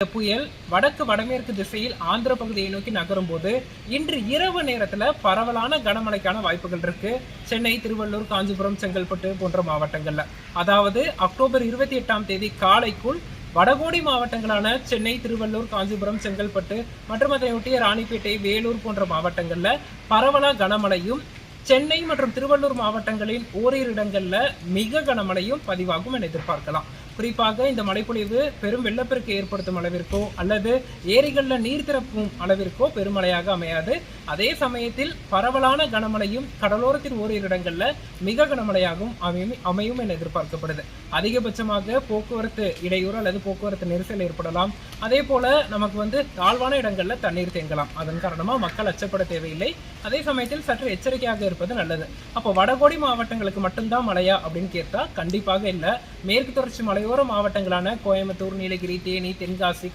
இந்த புயல் வடக்கு வடமேற்கு திசையில் ஆந்திர பகுதியை நோக்கி நகரும் போது இன்று இரவு நேரத்துல பரவலான கனமழைக்கான வாய்ப்புகள் இருக்கு. சென்னை, திருவள்ளூர், காஞ்சிபுரம், செங்கல்பட்டு போன்ற மாவட்டங்கள்ல, அதாவது அக்டோபர் 28 காலைக்குள் வடகோடி மாவட்டங்களான சென்னை, திருவள்ளூர், காஞ்சிபுரம், செங்கல்பட்டு மற்றும் அதனையொட்டிய ராணிப்பேட்டை, வேலூர் போன்ற மாவட்டங்கள்ல பரவலா கனமழையும், சென்னை மற்றும் திருவள்ளூர் மாவட்டங்களின் ஓரிரு இடங்கள்ல மிக கனமழையும் பதிவாகும் என எதிர்பார்க்கலாம். குறிப்பாக இந்த மழைப்பொழிவு பெரும் வெள்ளப்பெருக்கு ஏற்படுத்தும் அளவிற்கோ அல்லது ஏரிகளில் நீர் திறப்பும் அளவிற்கோ பெருமழையாக அமையாது. அதே சமயத்தில் பரவலான கனமழையும் கடலோரத்தின் ஓரிரு இடங்கள்ல மிக கனமழையாகவும் அமையும் என எதிர்பார்க்கப்படுது. அதிகபட்சமாக போக்குவரத்து இடையூறு அல்லது போக்குவரத்து நெரிசல் ஏற்படலாம். அதே போல நமக்கு தாழ்வான இடங்கள்ல தண்ணீர் தேங்கலாம். அதன் காரணமா மக்கள் அச்சப்பட தேவையில்லை. அதே சமயத்தில் சற்று எச்சரிக்கையாக இருப்பது நல்லது. அப்போ வடகோடி மாவட்டங்களுக்கு மட்டும்தான் மழையா அப்படின்னு கேட்டா கண்டிப்பாக இல்லை. மேற்கு தொடர்ச்சி மலையோர மாவட்டங்களான கோயம்புத்தூர், நீலகிரி, தேனி, தென்காசி